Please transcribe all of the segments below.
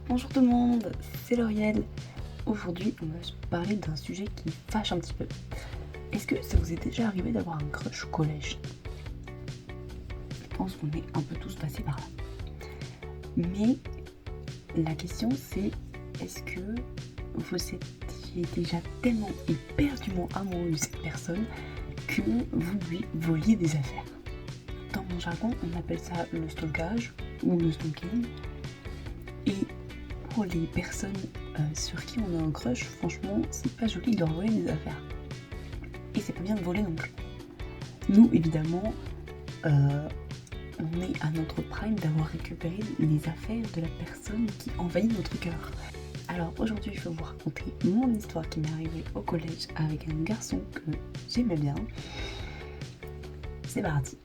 Bonjour tout le monde, c'est Lauriel. Aujourd'hui, on va se parler d'un sujet qui fâche un petit peu. Est-ce que ça vous est déjà arrivé d'avoir un crush au collège ? Je pense qu'on est un peu tous passés par là. Mais la question c'est, est-ce que vous étiez déjà tellement éperdument amoureux de cette personne que vous lui voliez des affaires ? Dans mon jargon, on appelle ça le stalkage ou le stalking. Et pour les personnes sur qui on a un crush, franchement, c'est pas joli de leur voler des affaires. Et c'est pas bien de voler non plus. Nous, évidemment, on est à notre prime d'avoir récupéré les affaires de la personne qui envahit notre cœur. Alors aujourd'hui, je vais vous raconter mon histoire qui m'est arrivée au collège avec un garçon que j'aimais bien. C'est parti.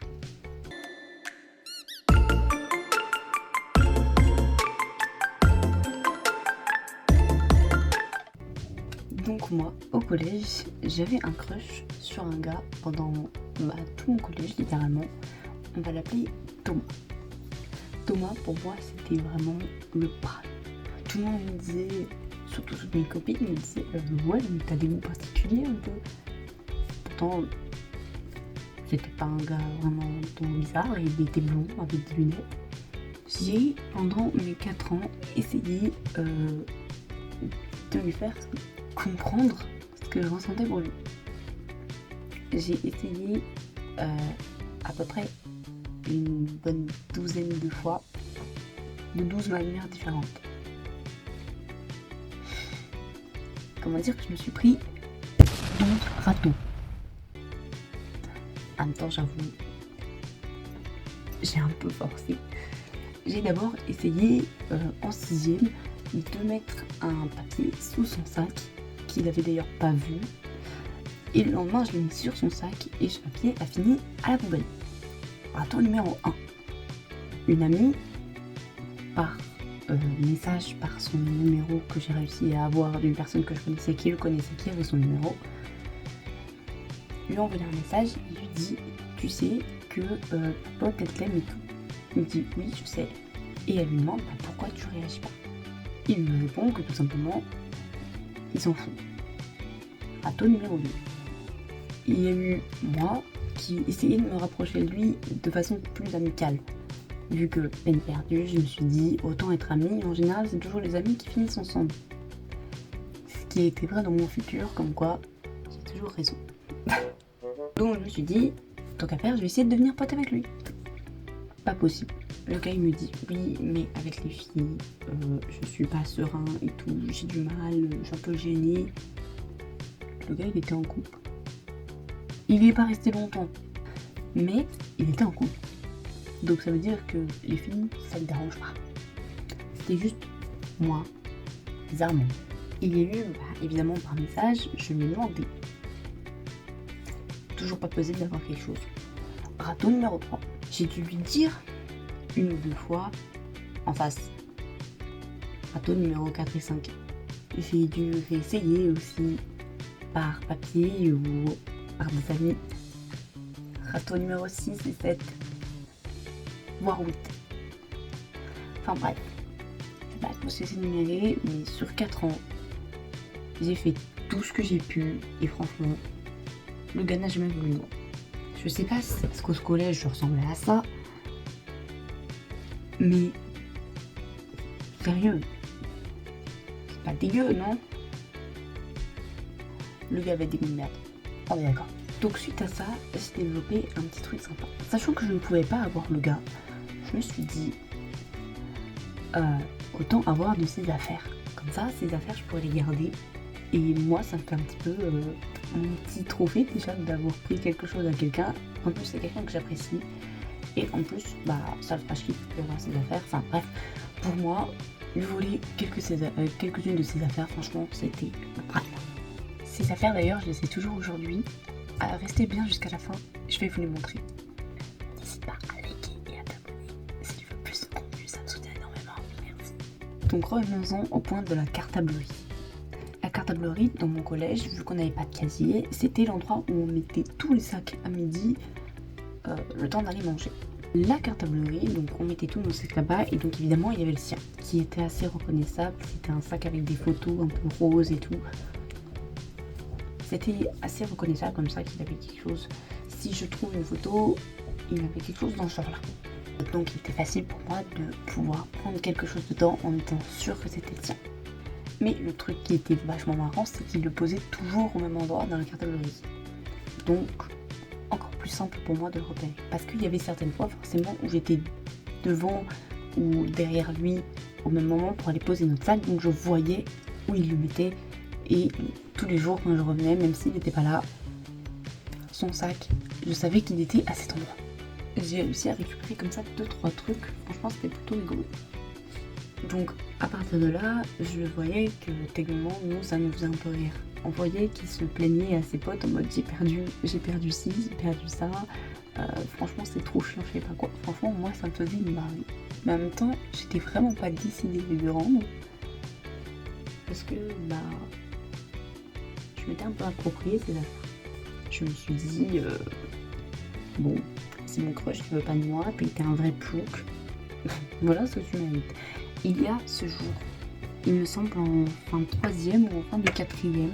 Donc moi, au collège, j'avais un crush sur un gars pendant tout mon collège, littéralement. On va l'appeler Thomas. Thomas, pour moi, c'était vraiment le prime. Tout le monde me disait, surtout toutes mes copines, me disaient ouais, mais t'as des goûts particuliers un peu. Pourtant, c'était pas un gars vraiment bizarre, il était blond avec des lunettes. J'ai, pendant mes 4 ans, essayé de lui faire comprendre ce que je ressentais pour lui. J'ai essayé à peu près une bonne douzaine de fois, de 12 manières différentes. Comment dire que je me suis pris 12 râteaux. En même temps, j'avoue, j'ai un peu forcé. J'ai d'abord essayé en 6ème de mettre un papier sous son sac, qu'il avait d'ailleurs pas vu. Et le lendemain, je l'ai mis sur son sac et ce papier a fini à la poubelle. Raton numéro 1. Une amie, par message, par son numéro que j'ai réussi à avoir d'une personne que je connaissais, qui le connaissait, qui avait son numéro, lui a envoyé un message et lui dit « Tu sais que pote elle t'aime et tout ». Il me dit « Oui, je sais ». Et elle lui demande « Pourquoi tu réagis pas ?» Il me répond que tout simplement, il s'en fout. Raton numéro 2. Il y a eu moi qui essayais de me rapprocher de lui de façon plus amicale. Vu que peine perdue, je me suis dit autant être amie. En général, c'est toujours les amis qui finissent ensemble. Ce qui a été vrai dans mon futur, comme quoi j'ai toujours raison. Donc je me suis dit, tant qu'à faire, je vais essayer de devenir pote avec lui. Pas possible. Le gars il me dit oui, mais avec les filles, je suis pas serein et tout, j'ai du mal, je suis un peu gênée. Le gars il était en couple. Il n'y est pas resté longtemps, mais il était en couple. Donc ça veut dire que les filles, ça ne dérange pas. C'était juste moi, bizarrement. Il y a eu, évidemment par message, je lui ai demandé. Toujours pas possible d'avoir quelque chose. Raton numéro 3. J'ai dû lui dire une ou deux fois en face. Raton numéro 4 et 5. J'ai dû réessayer aussi par papier ou par des amis. Raton numéro 6 et 7. Voire 8. Enfin bref. Je vais pas tous les énumérer, mais sur 4 ans, j'ai fait tout ce que j'ai pu et franchement, le gars n'a jamais voulu moi. Je sais pas si c'est parce qu'au collège je ressemblais à ça, mais sérieux, c'est pas dégueu, non ? Le gars avait des lunettes. On est d'accord. Donc suite à ça, j'ai développé un petit truc sympa. Sachant que je ne pouvais pas avoir le gars, je me suis dit autant avoir de ses affaires. Comme ça, ces affaires, je pourrais les garder. Et moi, ça me fait un petit peu mon petit trophée déjà d'avoir pris quelque chose à quelqu'un. En plus, c'est quelqu'un que j'apprécie. Et en plus, ça le fera chier de avoir ses affaires. Enfin bref, pour moi, lui voler quelques-unes de ses affaires, franchement, c'était le prime. Ces affaires d'ailleurs, je les ai toujours aujourd'hui. Restez bien jusqu'à la fin, je vais vous les montrer. N'hésite pas à liker et à t'abonner. Si tu veux plus de contenu, ça me soutient énormément. Merci. Donc revenons-en au point de la cartablerie. La cartablerie dans mon collège, vu qu'on n'avait pas de casier, c'était l'endroit où on mettait tous les sacs à midi le temps d'aller manger. La cartablerie, donc on mettait tout dans ce sac là-bas, et donc évidemment il y avait le sien, qui était assez reconnaissable. C'était un sac avec des photos un peu roses et tout. C'était assez reconnaissable comme ça qu'il avait quelque chose. Si je trouve une photo, il avait quelque chose dans ce genre-là. Donc il était facile pour moi de pouvoir prendre quelque chose dedans en étant sûr que c'était le sien. Mais le truc qui était vachement marrant, c'est qu'il le posait toujours au même endroit dans la cartablerie. Donc encore plus simple pour moi de le repérer. Parce qu'il y avait certaines fois forcément où j'étais devant ou derrière lui au même moment pour aller poser notre sac. Donc je voyais où il le mettait. Et tous les jours quand je revenais, même s'il n'était pas là, son sac, je savais qu'il était à cet endroit. J'ai réussi à récupérer comme ça 2-3 trucs. Franchement c'était plutôt rigolo. Donc à partir de là, je voyais que techniquement nous ça nous faisait un peu rire. On voyait qu'il se plaignait à ses potes en mode j'ai perdu ci, j'ai perdu ça. Franchement c'est trop chiant, je sais pas quoi. Franchement moi ça me faisait marrer. Mais en même temps j'étais vraiment pas décidée de lui rendre. Parce que je m'étais un peu approprié ces affaires. Je me suis dit bon, c'est mon crush, tu veux pas de moi, puis t'es un vrai plouc. Voilà ce que tu mérites. Il y a ce jour, il me semble en fin de 3e ou en fin de 4e,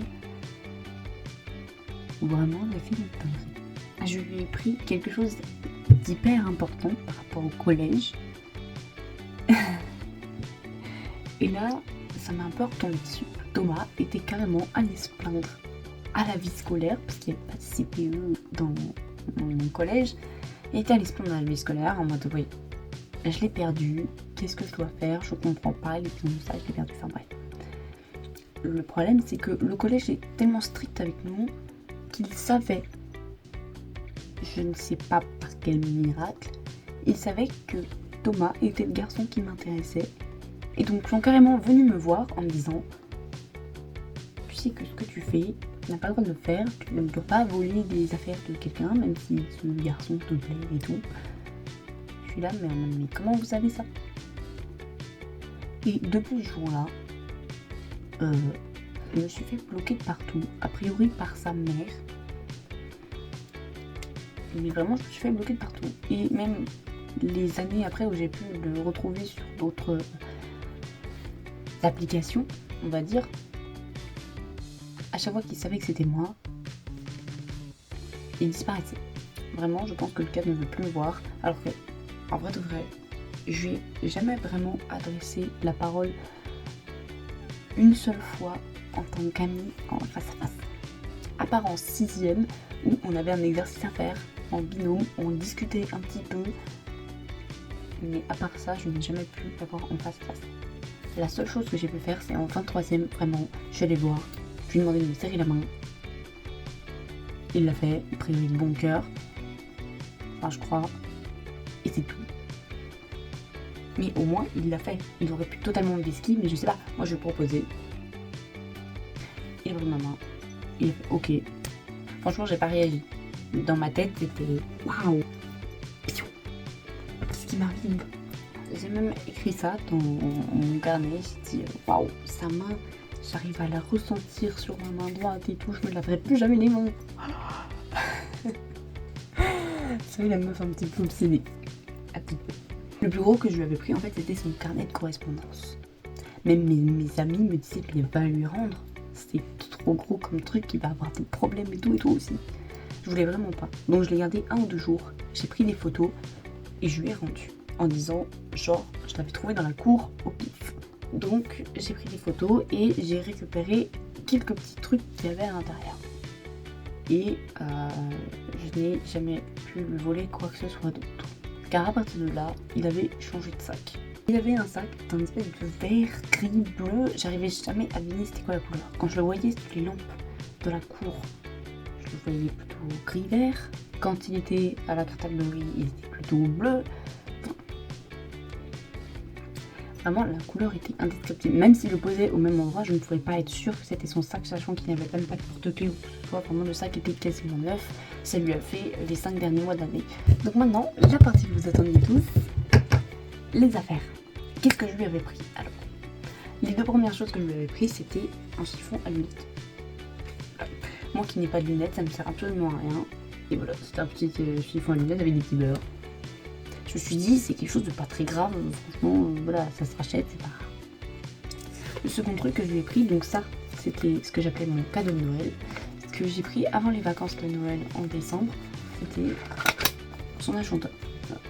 où vraiment on a fait une dinguerie. Je lui ai pris quelque chose d'hyper important par rapport au collège. Et là, ça m'a un peu retombé dessus. Thomas était carrément allé se plaindre à la vie scolaire, parce qu'il n'y avait pas de CPE dans mon collège. Il était allé se plaindre à la vie scolaire en mode oui, je l'ai perdu, qu'est-ce que je dois faire, je comprends pas, il est comme ça, je l'ai perdu, enfin bref. Le problème c'est que le collège est tellement strict avec nous qu'il savait, je ne sais pas par quel miracle, il savait que Thomas était le garçon qui m'intéressait. Et donc ils sont carrément venus me voir en me disant tu sais que ce que tu fais, tu n'as pas le droit de le faire, tu ne dois pas voler des affaires de quelqu'un, même si ce garçon te plaît et tout. Je suis là, mais comment vous savez ça? Et depuis ce jour-là, je me suis fait bloquer de partout, a priori par sa mère. Mais vraiment, je me suis fait bloquer de partout. Et même les années après où j'ai pu le retrouver sur d'autres applications, on va dire, à chaque fois qu'il savait que c'était moi, il disparaissait. Vraiment, je pense que le gars ne veut plus me voir, alors que, en vrai de vrai, je lui ai jamais vraiment adressé la parole une seule fois en tant qu'ami en face à face. À part en 6e, où on avait un exercice à faire en binôme, on discutait un petit peu, mais à part ça, je n'ai jamais pu l'avoir en face à face. La seule chose que j'ai pu faire, c'est en fin de 3e, vraiment, je suis allée le voir, je lui ai demandé de me serrer la main. Il l'a fait, a priori de bon cœur, enfin je crois, et c'est tout. Mais au moins, il l'a fait. Il aurait pu totalement me vesquiller, mais je sais pas, moi je lui ai proposé. Il a pris ma main, il a fait ok. Franchement, j'ai pas réagi. Dans ma tête, c'était waouh, ce qui m'arrive. J'ai même écrit ça dans mon carnet. J'ai dit waouh, sa main, j'arrive à la ressentir sur ma main droite et tout. Je me laverai plus jamais les mains. C'est la meuf un petit peu obsédée. Un petit peu. Le plus gros que je lui avais pris, en fait, c'était son carnet de correspondance. Même mes amis me disaient qu'il n'y avait pas à lui rendre. C'est trop gros comme truc, il va avoir des problèmes et tout aussi. Je voulais vraiment pas. Donc je l'ai gardé 1 ou 2 jours. J'ai pris des photos et je lui ai rendu en disant genre je l'avais trouvé dans la cour au pif. Donc j'ai pris des photos et j'ai récupéré quelques petits trucs qu'il y avait à l'intérieur. Et je n'ai jamais pu lui voler quoi que ce soit d'autre. Car à partir de là, il avait changé de sac. Il avait un sac d'un espèce de vert, gris, bleu. J'arrivais jamais à deviner c'était quoi la couleur. Quand je le voyais sur les lampes de la cour, je le voyais plutôt gris-vert. Quand il était à la cartablerie, il était plutôt bleu. Vraiment, la couleur était indescriptible. Même s'il le posait au même endroit, je ne pouvais pas être sûre que c'était son sac, sachant qu'il n'avait même pas de porte-clés ou que ce soit. Vraiment, le sac était quasiment neuf. Ça lui a fait les 5 derniers mois d'année. Donc maintenant, la partie que vous attendiez tous, les affaires. Qu'est-ce que je lui avais pris? Alors, les 2 premières choses que je lui avais pris, c'était un chiffon à lunettes. Moi qui n'ai pas de lunettes, ça me sert absolument à rien. Et voilà, c'était un petit chiffon à lunettes avec des petits beurres. Je me suis dit, c'est quelque chose de pas très grave, franchement, voilà, ça se rachète, c'est pas... Le second truc que je lui ai pris, donc ça, c'était ce que j'appelais mon cadeau de Noël. Ce que j'ai pris avant les vacances de Noël en décembre, c'était son agenda. Voilà.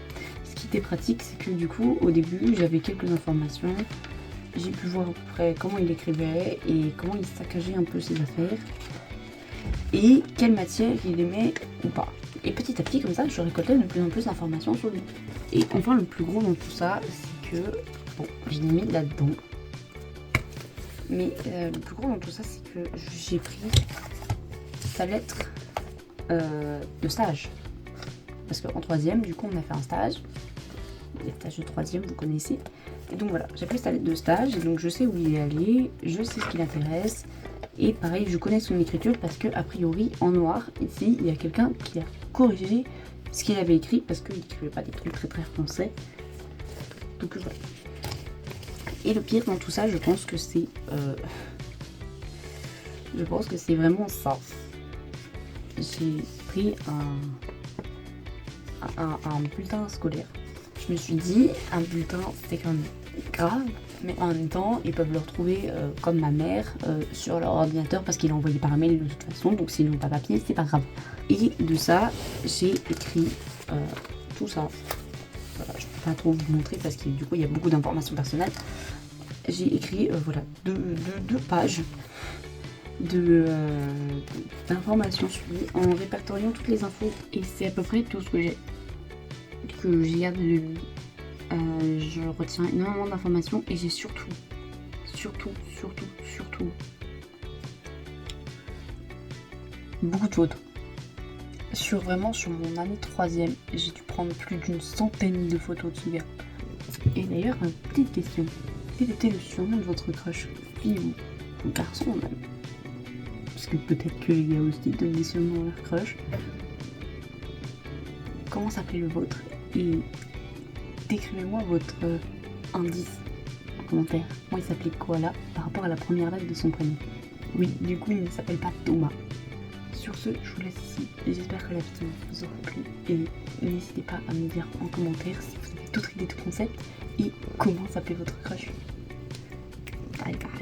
Ce qui était pratique, c'est que du coup, au début, j'avais quelques informations. J'ai pu voir à peu près comment il écrivait et comment il saccageait un peu ses affaires. Et quelle matière il aimait ou pas. Et petit à petit, comme ça, je récoltais de plus en plus d'informations sur lui. Et enfin, le plus gros dans tout ça, c'est que... Bon, je l'ai mis là-dedans. Mais le plus gros dans tout ça, c'est que j'ai pris sa lettre de stage. Parce qu'en troisième, du coup, on a fait un stage. Les stages de troisième, vous connaissez. Et donc voilà, j'ai pris sa lettre de stage. Et donc je sais où il est allé, je sais ce qui l'intéresse. Et pareil, je connais son écriture parce que a priori, en noir, ici, il y a quelqu'un qui a corrigé ce qu'il avait écrit parce qu'il n'écrivait pas des trucs très très français. Donc voilà. Et le pire dans tout ça, je pense que c'est vraiment ça. J'ai pris un bulletin scolaire. Je me suis dit, un bulletin, c'était quand même grave, mais en même temps, ils peuvent le retrouver comme ma mère sur leur ordinateur parce qu'il est envoyé par mail de toute façon, donc s'ils n'ont pas papier, c'est pas grave. Et de ça, j'ai écrit tout ça. Voilà, je peux pas trop vous montrer parce que du coup, il y a beaucoup d'informations personnelles. J'ai écrit voilà, deux pages d'informations sur lui en répertoriant toutes les infos. Et c'est à peu près tout ce que j'ai gardé de lui. Je retiens énormément d'informations et j'ai surtout beaucoup de photos. Sur mon année 3e, j'ai dû prendre plus d'une centaine de photos de ce gars. Et d'ailleurs, petite question. Quel était le surnom de votre crush, fille ou garçon même? Parce que peut-être que les gars aussi donnent des surnoms à leur crush. Comment s'appelait le vôtre? Et décrivez-moi votre indice en commentaire. Moi, il s'appelait Koala par rapport à la première lettre de son prénom. Oui, du coup, il ne s'appelle pas Thomas. Sur ce, je vous laisse ici. J'espère que la vidéo vous aura plu. Et n'hésitez pas à me dire en commentaire si vous avez d'autres idées de concept et comment s'appelait votre crush. Bye bye.